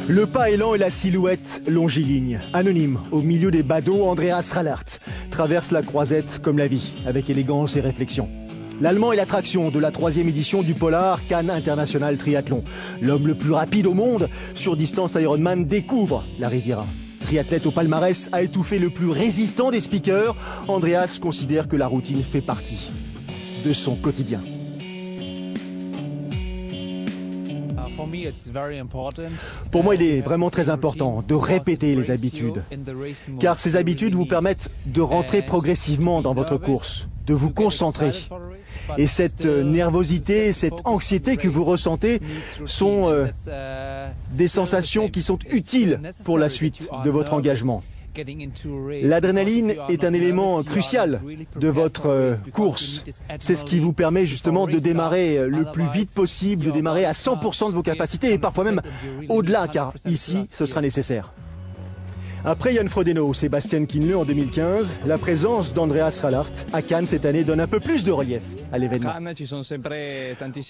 Le pas élan et la silhouette longiligne, anonyme, au milieu des badauds, Andreas Rallart traverse la croisette comme la vie, avec élégance et réflexion. L'Allemand est l'attraction de la 3e édition du Polar Cannes International Triathlon. L'homme le plus rapide au monde sur distance Ironman découvre la Riviera. Triathlète au palmarès a étouffé le plus résistant des speakers. Andreas considère que la routine fait partie de son quotidien. Pour moi, il est vraiment très important de répéter les habitudes, car ces habitudes vous permettent de rentrer progressivement dans votre course, de vous concentrer. Et cette nervosité, cette anxiété que vous ressentez sont des sensations qui sont utiles pour la suite de votre engagement. L'adrénaline est un élément crucial de votre course. C'est ce qui vous permet justement de démarrer le plus vite possible, de démarrer à 100% de vos capacités et parfois même au-delà, car ici, ce sera nécessaire. Après Jan Frodeno, Sébastien Kienle en 2015, la présence d'Andreas Rallart à Cannes cette année donne un peu plus de relief à l'événement.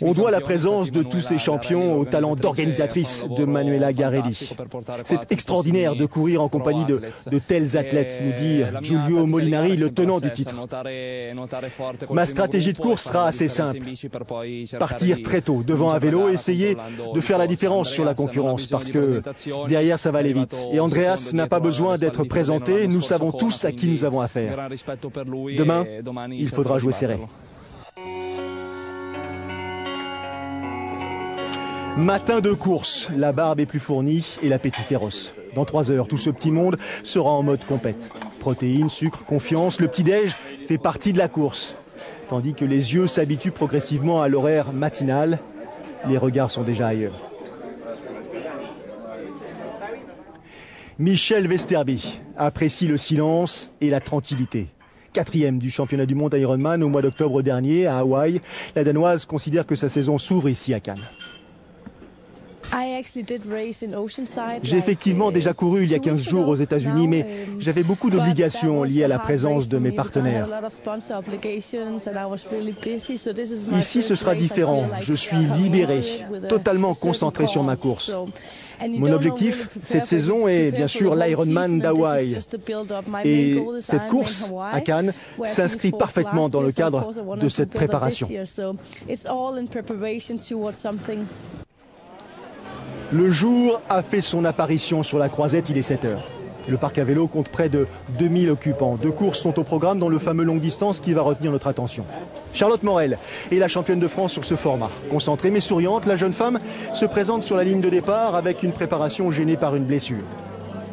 On doit la présence de tous ces champions au talent d'organisatrice de Manuela Garelli. C'est extraordinaire de courir en compagnie de tels athlètes, nous dit Giulio Molinari, le tenant du titre. Ma stratégie de course sera assez simple. Partir très tôt devant un vélo, essayer de faire la différence sur la concurrence parce que derrière ça va aller vite. Et Andreas n'a pas besoin d'être présenté, nous savons tous à qui nous avons affaire. Demain, il faudra jouer serré. Matin de course, la barbe est plus fournie et l'appétit féroce. Dans 3 heures, tout ce petit monde sera en mode compète. Protéines, sucre, confiance, le petit-déj fait partie de la course. Tandis que les yeux s'habituent progressivement à l'horaire matinal, les regards sont déjà ailleurs. Michel Vesterby apprécie le silence et la tranquillité. 4e du championnat du monde Ironman au mois d'octobre dernier à Hawaï, la Danoise considère que sa saison s'ouvre ici à Cannes. J'ai effectivement déjà couru il y a 15 jours aux États-Unis, mais j'avais beaucoup d'obligations liées à la présence de mes partenaires. Ici, ce sera différent. Je suis libéré, totalement concentré sur ma course. Mon objectif cette saison est bien sûr l'Ironman d'Hawaï. Et cette course à Cannes s'inscrit parfaitement dans le cadre de cette préparation. Le jour a fait son apparition sur la croisette, il est 7 heures. Le parc à vélo compte près de 2000 occupants. 2 courses sont au programme dans le fameux longue distance qui va retenir notre attention. Charlotte Morel est la championne de France sur ce format. Concentrée mais souriante, la jeune femme se présente sur la ligne de départ avec une préparation gênée par une blessure.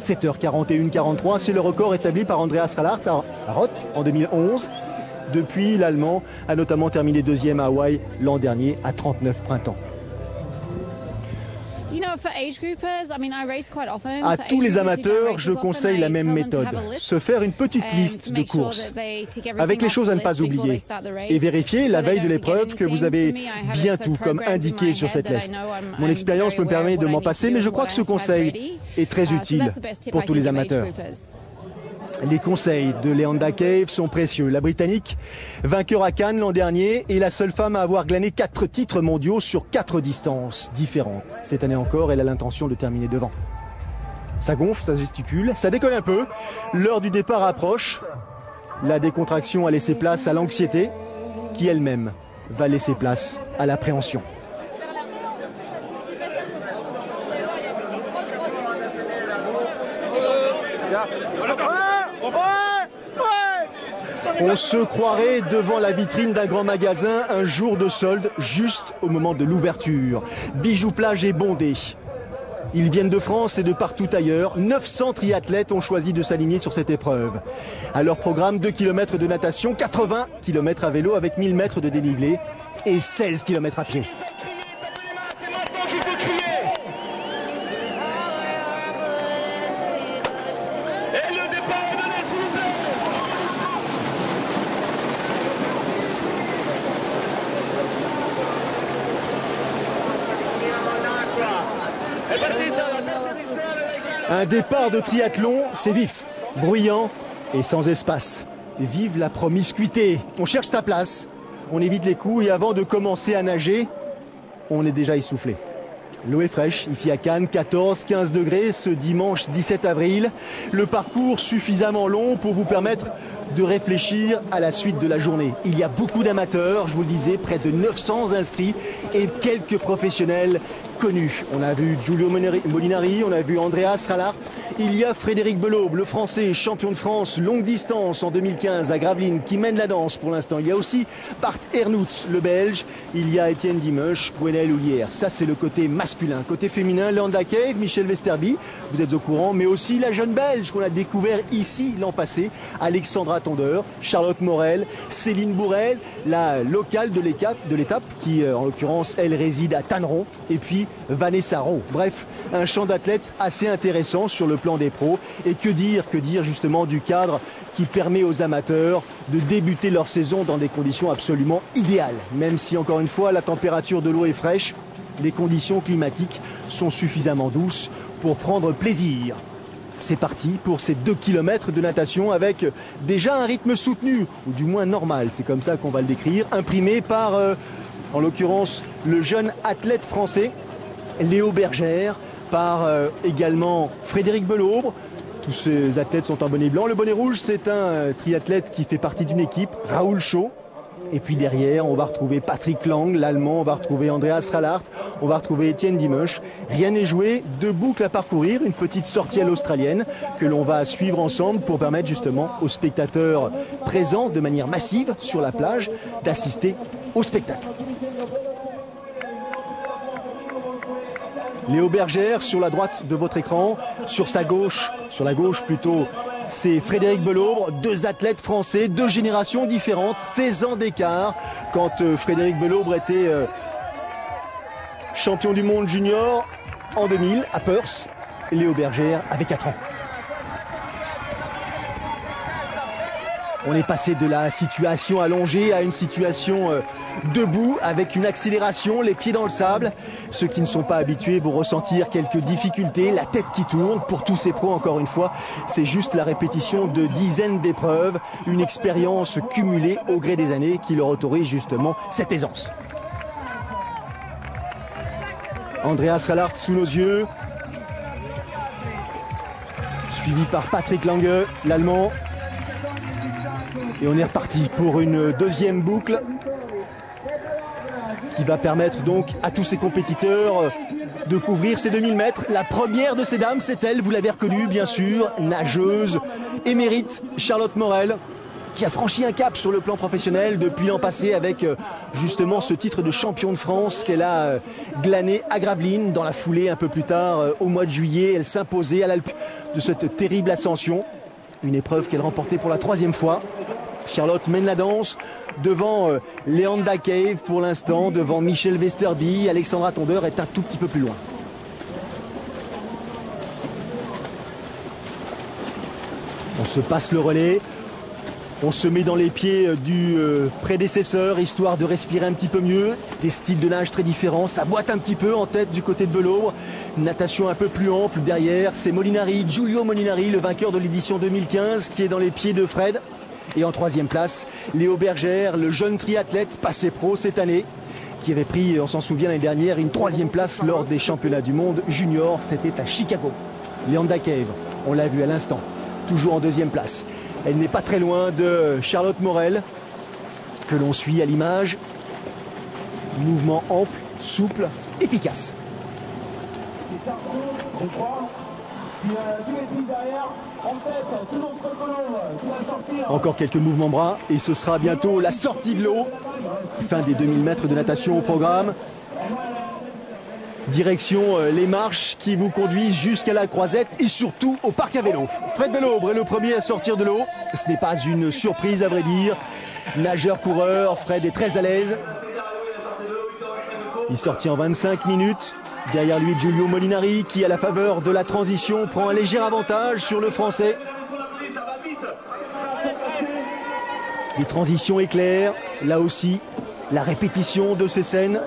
7h41-43, c'est le record établi par Andreas Rallart à Roth en 2011. Depuis, l'Allemand a notamment terminé 2e à Hawaï l'an dernier à 39 printemps. À tous les amateurs, je conseille la même méthode. Se faire une petite liste de courses avec les choses à ne pas oublier et vérifier la veille de l'épreuve que vous avez bien tout comme indiqué sur cette liste. Mon expérience me permet de m'en passer, mais je crois que ce conseil est très utile pour tous les amateurs. Les conseils de Leanda Cave sont précieux. La Britannique, vainqueur à Cannes l'an dernier, est la seule femme à avoir glané 4 titres mondiaux sur 4 distances différentes. Cette année encore, elle a l'intention de terminer devant. Ça gonfle, ça gesticule, ça décolle un peu. L'heure du départ approche. La décontraction a laissé place à l'anxiété, qui elle-même va laisser place à l'appréhension. On se croirait devant la vitrine d'un grand magasin un jour de solde juste au moment de l'ouverture. Bijoux Plage est bondé. Ils viennent de France et de partout ailleurs. 900 triathlètes ont choisi de s'aligner sur cette épreuve. À leur programme, 2 km de natation, 80 km à vélo avec 1000 mètres de dénivelé et 16 km à pied. Un départ de triathlon, c'est vif, bruyant et sans espace. Vive la promiscuité. On cherche sa place, on évite les coups et avant de commencer à nager, on est déjà essoufflé. L'eau est fraîche, ici à Cannes, 14-15 degrés ce dimanche 17 avril. Le parcours suffisamment long pour vous permettre de réfléchir à la suite de la journée. Il y a beaucoup d'amateurs, je vous le disais, près de 900 inscrits et quelques professionnels connus. On a vu Giulio Molinari, on a vu Andreas Rallart. Il y a Frédéric Belob, le Français, champion de France longue distance en 2015 à Gravelines, qui mène la danse pour l'instant. Il y a aussi Bart Ernouts, le Belge. Il y a Étienne Dimesch, Gwenel Houlière. Ça, c'est le côté masculin. Côté féminin, Leanda Cave, Michel Vesterby, vous êtes au courant, mais aussi la jeune Belge qu'on a découvert ici l'an passé, Alexandra Tondeur, Charlotte Morel, Céline Bourrez, la locale de l'étape qui, en l'occurrence, elle réside à Tanneron, et puis Vanessa Rowe. Bref, un champ d'athlètes assez intéressant sur le plan des pros. Et que dire justement du cadre qui permet aux amateurs de débuter leur saison dans des conditions absolument idéales. Même si, encore une fois, la température de l'eau est fraîche, les conditions climatiques sont suffisamment douces pour prendre plaisir. C'est parti pour ces 2 km de natation avec déjà un rythme soutenu, ou du moins normal, c'est comme ça qu'on va le décrire, imprimé par, en l'occurrence, le jeune athlète français, Léo Bergère, par également Frédéric Belob. Tous ces athlètes sont en bonnet blanc. Le bonnet rouge, c'est un triathlète qui fait partie d'une équipe, Raoul Chaud. Et puis derrière, on va retrouver Patrick Lang, l'Allemand, on va retrouver Andreas Rallart, on va retrouver Étienne Dimesch. Rien n'est joué, 2 boucles à parcourir, une petite sortie à l'australienne que l'on va suivre ensemble pour permettre justement aux spectateurs présents de manière massive sur la plage d'assister au spectacle. Léo Bergère sur la droite de votre écran, sur la gauche plutôt, c'est Frédéric Belob, 2 athlètes français, 2 générations différentes, 16 ans d'écart. Quand Frédéric Belob était champion du monde junior en 2000 à Perth, Léo Bergère avait 4 ans. On est passé de la situation allongée à une situation debout avec une accélération, les pieds dans le sable. Ceux qui ne sont pas habitués vont ressentir quelques difficultés, la tête qui tourne. Pour tous ces pros, encore une fois, c'est juste la répétition de dizaines d'épreuves, une expérience cumulée au gré des années qui leur autorise justement cette aisance. Andreas Rallart sous nos yeux, suivi par Patrick Lange, l'Allemand. Et on est reparti pour une 2e boucle qui va permettre donc à tous ces compétiteurs de couvrir ces 2000 mètres. La première de ces dames, c'est elle, vous l'avez reconnue bien sûr, nageuse émérite, Charlotte Morel, qui a franchi un cap sur le plan professionnel depuis l'an passé avec justement ce titre de champion de France qu'elle a glané à Gravelines. Dans la foulée, un peu plus tard, au mois de juillet, elle s'imposait à l'Alpe de cette terrible ascension. Une épreuve qu'elle remportait pour la 3e fois. Charlotte mène la danse devant Leanda Cave pour l'instant, devant Michel Vesterby. Alexandra Tondeur est un tout petit peu plus loin. On se passe le relais. On se met dans les pieds du prédécesseur, histoire de respirer un petit peu mieux. Des styles de nage très différents. Ça boite un petit peu en tête du côté de Belob. Une natation un peu plus ample derrière. C'est Molinari, Giulio Molinari, le vainqueur de l'édition 2015, qui est dans les pieds de Fred. Et en 3e place, Léo Bergère, le jeune triathlète passé pro cette année, qui avait pris, on s'en souvient l'année dernière, une 3e place lors des championnats du monde junior. C'était à Chicago. Leanda Cave, on l'a vu à l'instant, toujours en 2e place. Elle n'est pas très loin de Charlotte Morel, que l'on suit à l'image. Mouvement ample, souple, efficace. Encore quelques mouvements bras et ce sera bientôt la sortie de l'eau. Fin des 2000 mètres de natation au programme. Direction les marches qui vous conduisent jusqu'à la croisette et surtout au parc à vélo. Fred Belob est le premier à sortir de l'eau. Ce n'est pas une surprise à vrai dire. Nageur-coureur, Fred est très à l'aise. Il sortit en 25 minutes. Derrière lui, Giulio Molinari qui, à la faveur de la transition, prend un léger avantage sur le Français. Des transitions éclairs, là aussi, la répétition de ces scènes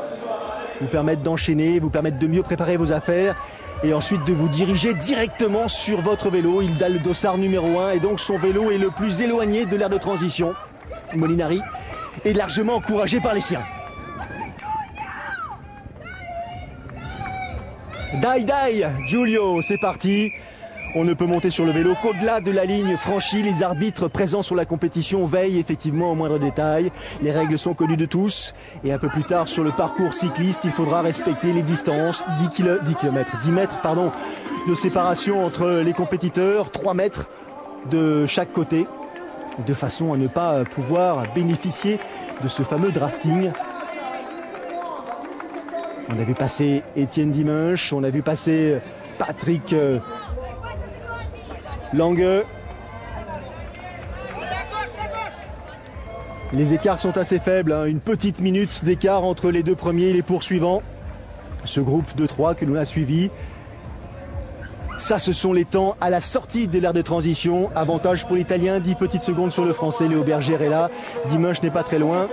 vous permettent d'enchaîner, vous permettent de mieux préparer vos affaires et ensuite de vous diriger directement sur votre vélo. Il a le dossard numéro 1 et donc son vélo est le plus éloigné de l'aire de transition. Molinari est largement encouragé par les siens. Dai Dai, Giulio, c'est parti. On ne peut monter sur le vélo qu'au-delà de la ligne franchie. Les arbitres présents sur la compétition veillent effectivement au moindre détail. Les règles sont connues de tous. Et un peu plus tard sur le parcours cycliste, il faudra respecter les distances. 10 mètres de séparation entre les compétiteurs, 3 mètres de chaque côté, de façon à ne pas pouvoir bénéficier de ce fameux drafting. On a vu passer Étienne Dimanche, on a vu passer Patrick Lange. Les écarts sont assez faibles, hein. Une petite minute d'écart entre les deux premiers et les poursuivants. Ce groupe de 3 que l'on a suivi. Ça, ce sont les temps à la sortie de l'ère de transition. Avantage pour l'Italien, 10 petites secondes sur le Français. Léo Berger est là. Dimanche n'est pas très loin.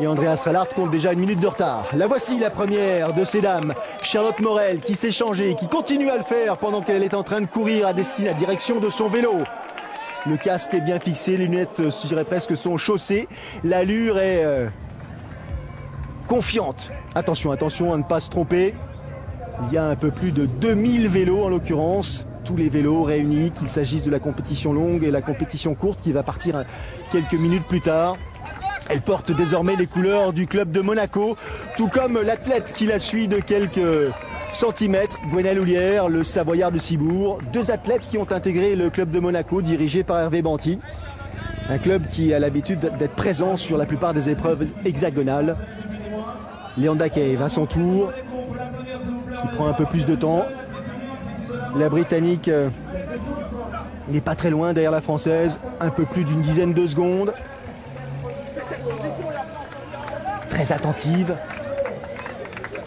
Et Andreas Rallard compte déjà une minute de retard. La voici, la première de ces dames. Charlotte Morel qui s'est changée, qui continue à le faire pendant qu'elle est en train de courir à direction de son vélo. Le casque est bien fixé, les lunettes, je dirais presque, sont chaussées. L'allure est confiante. Attention, attention à ne pas se tromper. Il y a un peu plus de 2000 vélos en l'occurrence. Tous les vélos réunis, qu'il s'agisse de la compétition longue et la compétition courte qui va partir quelques minutes plus tard. Elle porte désormais les couleurs du club de Monaco, tout comme l'athlète qui la suit de quelques centimètres, Gwenelle Houlière, le Savoyard de Cibourg. 2 athlètes qui ont intégré le club de Monaco, dirigé par Hervé Banti. Un club qui a l'habitude d'être présent sur la plupart des épreuves hexagonales. Leanda Cave à son tour, qui prend un peu plus de temps. La Britannique n'est pas très loin derrière la Française, un peu plus d'une dizaine de secondes. Très attentive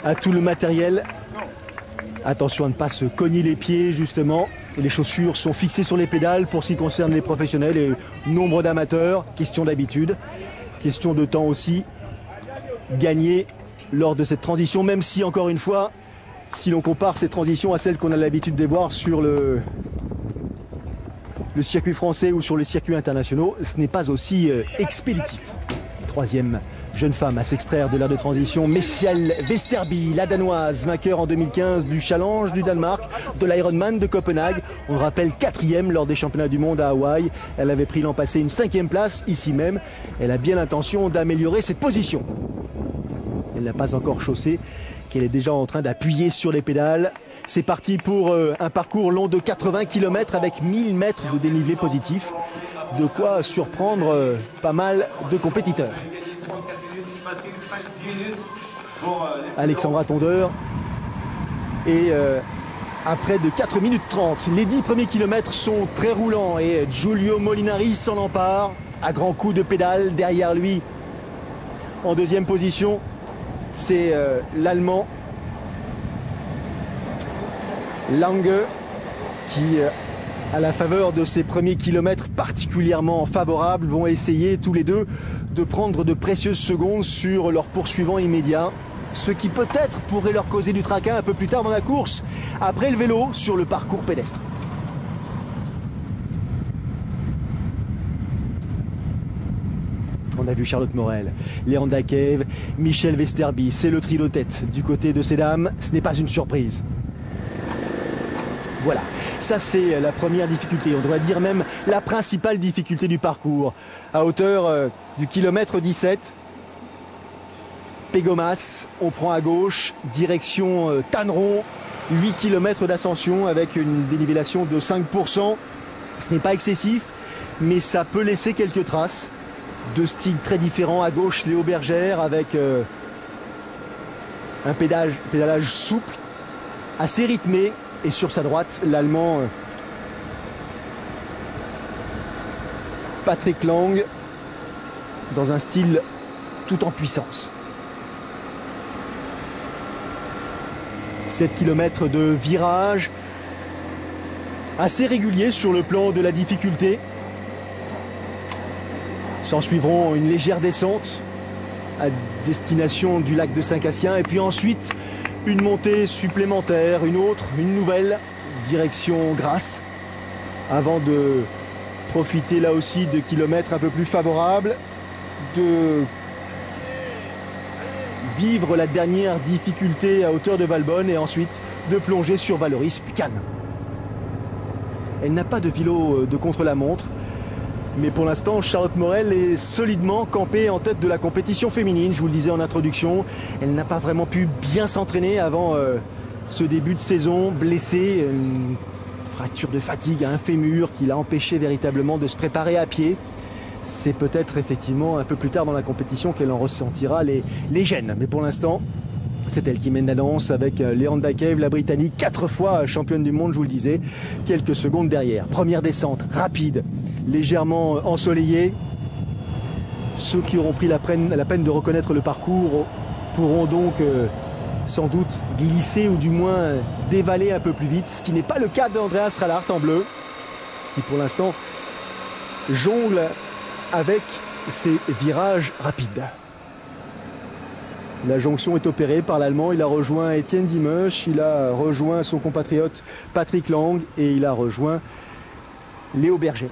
à tout le matériel. Attention à ne pas se cogner les pieds justement. Et les chaussures sont fixées sur les pédales pour ce qui concerne les professionnels et nombre d'amateurs. Question d'habitude, question de temps aussi gagné lors de cette transition, même si encore une fois, si l'on compare ces transitions à celles qu'on a l'habitude de voir sur le circuit français ou sur les circuits internationaux, ce n'est pas aussi expéditif. 3e jeune femme à s'extraire de l'ère de transition, Michelle Vesterby, la danoise, vainqueur en 2015 du Challenge du Danemark, de l'Ironman de Copenhague. On le rappelle, 4e lors des championnats du monde à Hawaï. Elle avait pris l'an passé une 5e place ici même. Elle a bien l'intention d'améliorer cette position. Elle n'a pas encore chaussé, qu'elle est déjà en train d'appuyer sur les pédales. C'est parti pour un parcours long de 80 km avec 1000 mètres de dénivelé positif. De quoi surprendre pas mal de compétiteurs. Alexandra Tondeur et à près de 4 minutes 30. Les 10 premiers kilomètres sont très roulants et Giulio Molinari s'en empare à grands coups de pédale. Derrière lui, en 2e position, c'est l'Allemand Lange qui, à la faveur de ces premiers kilomètres particulièrement favorables, vont essayer tous les deux de prendre de précieuses secondes sur leur poursuivant immédiat, ce qui peut-être pourrait leur causer du tracas un peu plus tard dans la course, après le vélo sur le parcours pédestre. On a vu Charlotte Morel, Leanda Cave, Michelle Vesterby, c'est le trio de tête du côté de ces dames, ce n'est pas une surprise. Voilà, ça c'est la première difficulté, on devrait dire même la principale difficulté du parcours. À hauteur du kilomètre 17, Pégomas, on prend à gauche, direction Tanneron, 8 km d'ascension avec une dénivellation de 5%. Ce n'est pas excessif, mais ça peut laisser quelques traces. 2 styles très différents. À gauche, Léo Berger avec un pédalage souple, assez rythmé. Et sur sa droite, l'Allemand Patrick Lange dans un style tout en puissance. 7 km de virage assez régulier sur le plan de la difficulté. S'en suivront une légère descente à destination du lac de Saint-Cassien et puis ensuite une montée supplémentaire, une nouvelle direction Grasse, avant de profiter là aussi de kilomètres un peu plus favorables, de vivre la dernière difficulté à hauteur de Valbonne et ensuite de plonger sur Valoris Buchan. Elle n'a pas de vélo de contre-la-montre, mais pour l'instant, Charlotte Morel est solidement campée en tête de la compétition féminine. Je vous le disais en introduction, elle n'a pas vraiment pu bien s'entraîner avant ce début de saison, blessée, une fracture de fatigue à un fémur qui l'a empêché véritablement de se préparer à pied. C'est peut-être effectivement un peu plus tard dans la compétition qu'elle en ressentira les gènes. Mais pour l'instant, c'est elle qui mène la danse avec Leanne Dakev, la Britannique, 4 fois championne du monde, je vous le disais, quelques secondes derrière. Première descente, rapide, légèrement ensoleillée. Ceux qui auront pris la peine de reconnaître le parcours pourront donc sans doute glisser ou du moins dévaler un peu plus vite, ce qui n'est pas le cas d'Andreas Rallart en bleu, qui pour l'instant jongle avec ses virages rapides. La jonction est opérée par l'Allemand. Il a rejoint Etienne Dimesch, il a rejoint son compatriote Patrick Lang et il a rejoint Léo Bergère.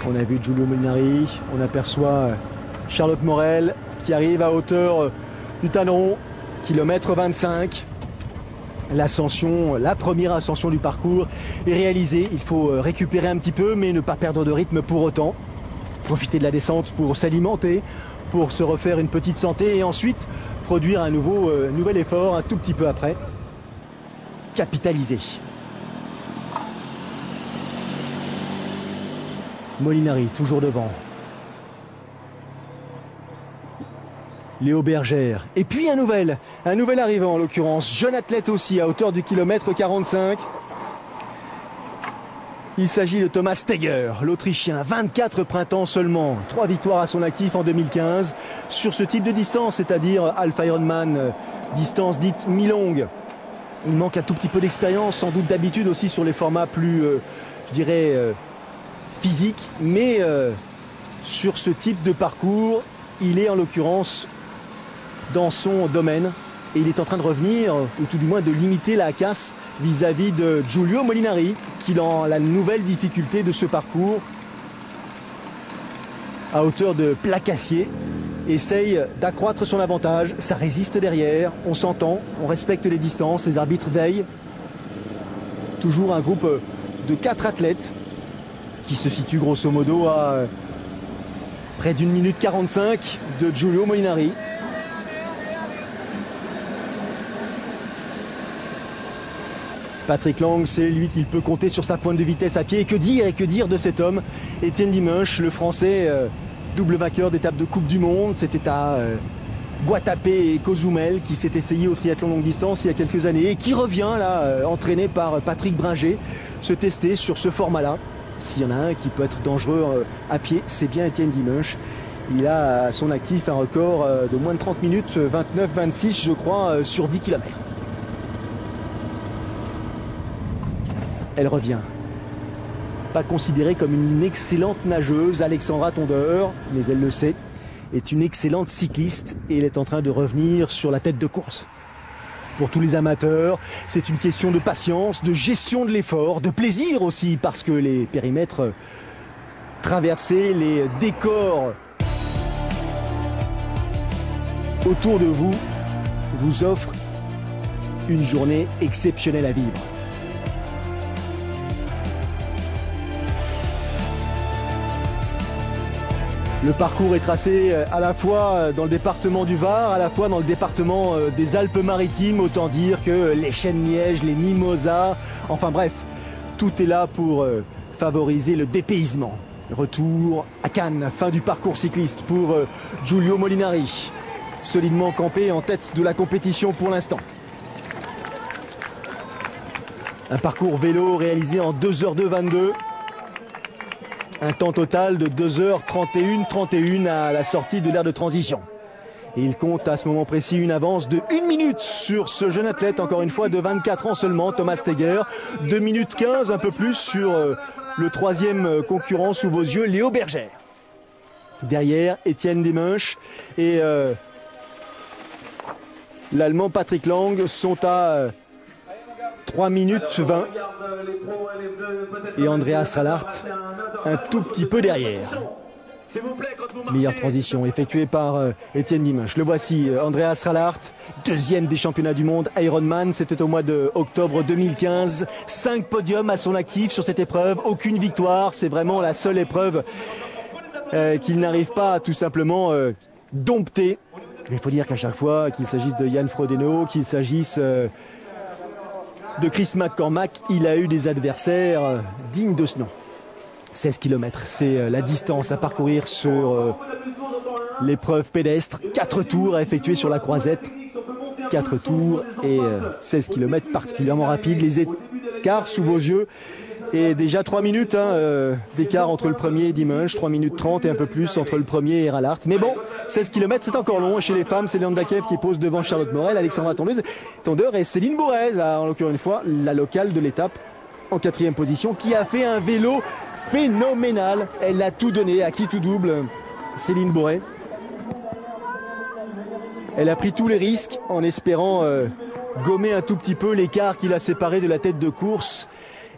On a vu Giulio Molinari, on aperçoit Charlotte Morel qui arrive à hauteur du talon, kilomètre 25. L'ascension, la première ascension du parcours est réalisée. Il faut récupérer un petit peu, mais ne pas perdre de rythme pour autant. Profiter de la descente pour s'alimenter, pour se refaire une petite santé et ensuite produire un nouvel effort un tout petit peu après. Capitaliser. Molinari, toujours devant. Léo Bergère. Et puis un nouvel arrivant en l'occurrence, jeune athlète aussi à hauteur du kilomètre 45. Il s'agit de Thomas Steger, l'Autrichien, 24 printemps seulement, 3 victoires à son actif en 2015 sur ce type de distance, c'est-à-dire Alpha Ironman, distance dite mi-longue. Il manque un tout petit peu d'expérience, sans doute d'habitude aussi sur les formats plus, je dirais, physiques, mais sur ce type de parcours, il est en l'occurrence dans son domaine et il est en train de revenir, ou tout du moins de limiter la casse vis-à-vis de Giulio Molinari, qui dans la nouvelle difficulté de ce parcours, à hauteur de Placassier, essaye d'accroître son avantage. Ça résiste derrière, on s'entend, on respecte les distances, les arbitres veillent. Toujours un groupe de 4 athlètes qui se situe grosso modo à près d'1 minute 45 de Giulio Molinari. Patrick Lang, c'est lui qui peut compter sur sa pointe de vitesse à pied. Et que dire de cet homme, Etienne Dimesch, le Français, double vainqueur d'étape de Coupe du Monde. C'était à Guatapé et Cozumel qui s'est essayé au triathlon longue distance il y a quelques années et qui revient là, entraîné par Patrick Bringer, se tester sur ce format-là. S'il y en a un qui peut être dangereux à pied, c'est bien Etienne Dimesch. Il a à son actif un record de moins de 30 minutes, 29-26 je crois, sur 10 km. Elle revient. Pas considérée comme une excellente nageuse, Alexandra Tondeur, mais elle le sait, est une excellente cycliste et elle est en train de revenir sur la tête de course. Pour tous les amateurs, c'est une question de patience, de gestion de l'effort, de plaisir aussi, parce que les périmètres traversés, les décors autour de vous vous offrent une journée exceptionnelle à vivre. Le parcours est tracé à la fois dans le département du Var, à la fois dans le département des Alpes-Maritimes, autant dire que les Chênes-Liège, les Mimosas, enfin bref, tout est là pour favoriser le dépaysement. Retour à Cannes, fin du parcours cycliste pour Giulio Molinari, solidement campé en tête de la compétition pour l'instant. Un parcours vélo réalisé en 2h02. Un temps total de 2h31 à la sortie de l'aire de transition. Et il compte à ce moment précis une avance de 1 minute sur ce jeune athlète, encore une fois de 24 ans seulement, Thomas Steger. 2 minutes 15, un peu plus sur le troisième concurrent sous vos yeux, Léo Bergère. Derrière, Etienne Dimesch et l'Allemand Patrick Lang sont à 3 minutes 20 et Andreas Rallart un tout petit peu derrière. Meilleure transition effectuée par Étienne Dimanche. Le voici, Andreas Rallart, deuxième des championnats du monde Ironman. C'était au mois d'octobre 2015. 5 podiums à son actif sur cette épreuve. Aucune victoire. C'est vraiment la seule épreuve qu'il n'arrive pas à tout simplement dompter. Mais il faut dire qu'à chaque fois, qu'il s'agisse de Jan Frodeno, qu'il s'agisse de Chris McCormack, il a eu des adversaires dignes de ce nom. 16 km, c'est la distance à parcourir sur l'épreuve pédestre. 4 tours à effectuer sur la croisette. 4 tours et 16 km particulièrement rapides. Les écarts sous vos yeux. Et déjà 3 minutes d'écart entre le premier et Dimanche. 3 minutes 30 et un peu plus entre le premier et Rallart. Mais bon, 16 km c'est encore long. Chez les femmes, c'est Léon Dakev qui pose devant Charlotte Morel, Alexandra Tondeur et Céline Bourrez, en l'occurrence une fois, la locale de l'étape en 4e position, qui a fait un vélo phénoménal. Elle a tout donné, à qui tout double, Céline Bourrez. Elle a pris tous les risques en espérant gommer un tout petit peu l'écart qui l'a séparé de la tête de course.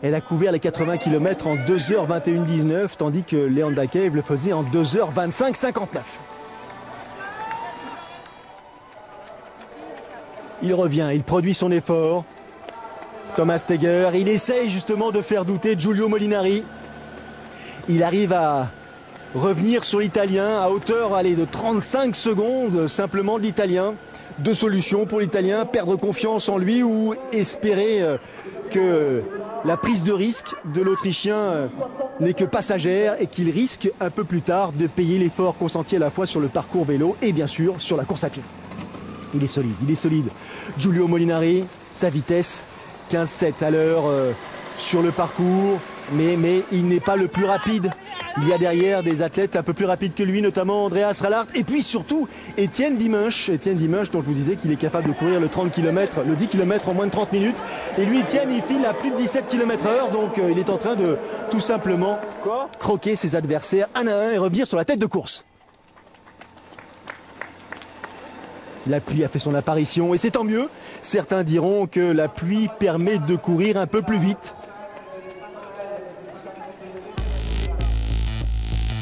Elle a couvert les 80 km en 2h21-19, tandis que Léon Dakev le faisait en 2h25-59. Il revient, il produit son effort. Thomas Steger, il essaye justement de faire douter Giulio Molinari. Il arrive à revenir sur l'Italien à hauteur de 35 secondes simplement de l'Italien. 2 solutions pour l'Italien, perdre confiance en lui ou espérer que la prise de risque de l'Autrichien n'est que passagère et qu'il risque un peu plus tard de payer l'effort consenti à la fois sur le parcours vélo et bien sûr sur la course à pied. Il est solide. Giulio Molinari, sa vitesse, 15,7 à l'heure sur le parcours, mais il n'est pas le plus rapide. Il y a derrière des athlètes un peu plus rapides que lui, notamment Andreas Rallart, et puis surtout Étienne Dimanche, dont je vous disais qu'il est capable de courir le 30 km, le 10 km en moins de 30 minutes. Et lui, Étienne, il file à plus de 17 km/h, donc il est en train de tout simplement croquer ses adversaires un à un et revenir sur la tête de course. La pluie a fait son apparition et c'est tant mieux. Certains diront que la pluie permet de courir un peu plus vite.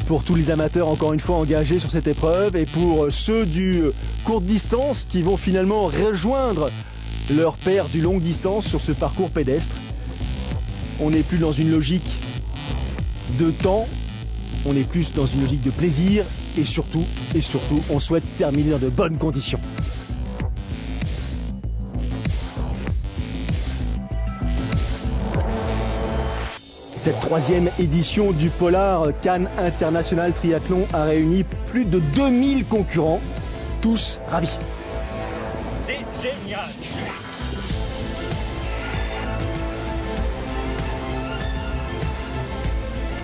Pour tous les amateurs encore une fois engagés sur cette épreuve et pour ceux du courte distance qui vont finalement rejoindre leur paire du longue distance sur ce parcours pédestre. On n'est plus dans une logique de temps, on est plus dans une logique de plaisir et surtout, on souhaite terminer dans de bonnes conditions. Cette 3e édition du Polar Cannes International Triathlon a réuni plus de 2000 concurrents, tous ravis. C'est génial!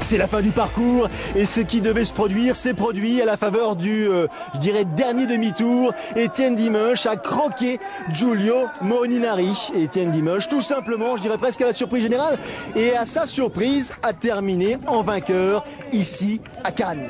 C'est la fin du parcours et ce qui devait se produire s'est produit à la faveur du, dernier demi-tour. Étienne Dimanche a croqué Giulio Molinari. Étienne Dimanche, tout simplement, je dirais presque à la surprise générale, et à sa surprise, a terminé en vainqueur ici à Cannes.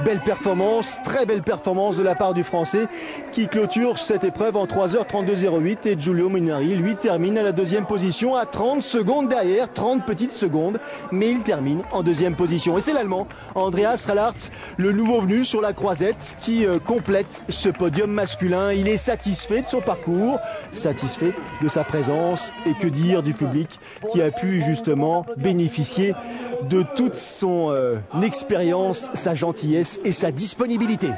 Belle performance, très belle performance de la part du Français qui clôture cette épreuve en 3h32.08 et Giulio Molinari, lui, termine à la 2e position à 30 secondes derrière, 30 petites secondes, mais il termine en 2e position. Et c'est l'Allemand, Andreas Rallart, le nouveau venu sur la croisette qui complète ce podium masculin. Il est satisfait de son parcours, satisfait de sa présence et que dire du public qui a pu justement bénéficier de toute son expérience, sa gentillesse et sa disponibilité.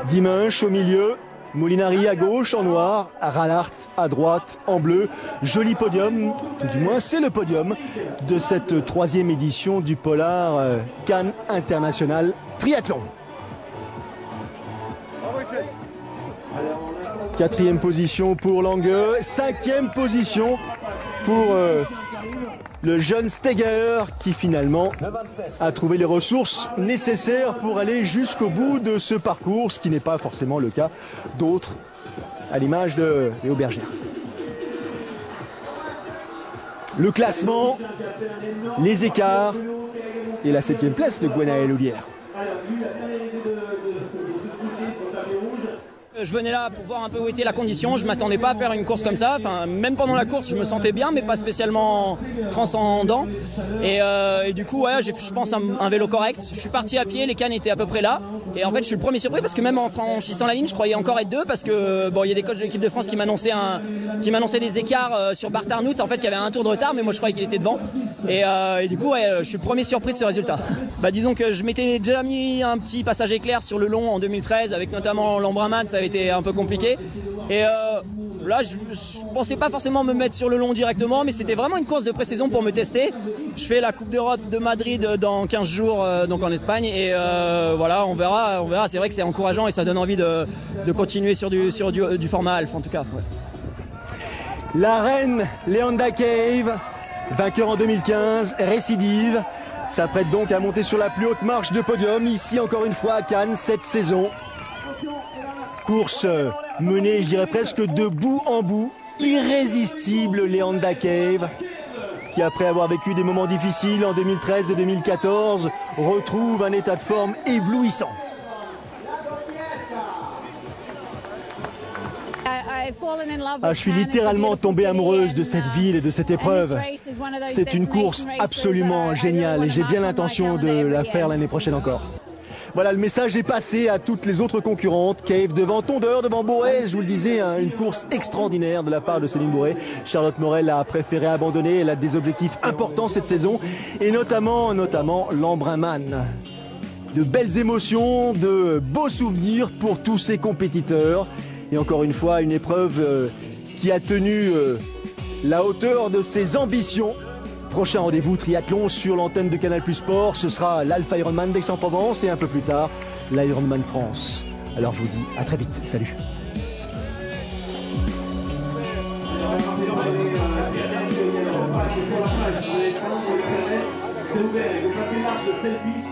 Dimanche au milieu, Molinari à gauche en noir, Rallart à droite en bleu. Joli podium, tout du moins c'est le podium de cette 3e édition du Polar Cannes International Triathlon. 4e position pour Lange, 5e position pour le jeune Steger qui finalement a trouvé les ressources nécessaires pour aller jusqu'au bout de ce parcours, ce qui n'est pas forcément le cas d'autres, à l'image de Léo Bergère. Le classement, les écarts et la 7e place de Gwenaël Ollière. Je venais là pour voir un peu où était la condition, je m'attendais pas à faire une course comme ça, enfin, même pendant la course je me sentais bien mais pas spécialement transcendant et du coup ouais, j'ai je pense un vélo correct, je suis parti à pied, les cannes étaient à peu près là et en fait je suis le premier surpris parce que même en franchissant la ligne je croyais encore être deux parce que bon il y a des coachs de l'équipe de France qui m'annonçaient des écarts sur Bart Arnout en fait qui avait un tour de retard mais moi je croyais qu'il était devant et du coup ouais, je suis le premier surpris de ce résultat. Bah disons que je m'étais déjà mis un petit passage éclair sur le long en 2013 avec notamment l'Embrunman, ça avait été un peu compliqué et là je pensais pas forcément me mettre sur le long directement mais c'était vraiment une course de pré-saison pour me tester. Je fais la Coupe d'Europe de Madrid dans 15 jours donc en Espagne et voilà on verra, c'est vrai que c'est encourageant et ça donne envie de continuer sur du format Alpha en tout cas. Ouais. La reine Leanda Cave, vainqueur en 2015, récidive, s'apprête donc à monter sur la plus haute marche de podium, ici encore une fois à Cannes cette saison. Course menée, je dirais presque de bout en bout, irrésistible Leanda Cave, qui après avoir vécu des moments difficiles en 2013 et 2014, retrouve un état de forme éblouissant. Je suis littéralement tombée amoureuse de cette ville et de cette épreuve. C'est une course absolument géniale et j'ai bien l'intention de la faire l'année prochaine encore. Voilà, le message est passé à toutes les autres concurrentes. Cave devant Tondeur, devant Bourret, je vous le disais, hein, une course extraordinaire de la part de Céline Bourret. Charlotte Morel a préféré abandonner, elle a des objectifs importants cette saison et notamment l'Embrunman. De belles émotions, de beaux souvenirs pour tous ces compétiteurs. Et encore une fois, une épreuve qui a tenu la hauteur de ses ambitions. Prochain rendez-vous triathlon sur l'antenne de Canal+ Sport. Ce sera l'Alpha Ironman d'Aix-en-Provence et un peu plus tard, l'Ironman France. Alors je vous dis à très vite. Salut. C'est ouvert, il faut passer large, selfie.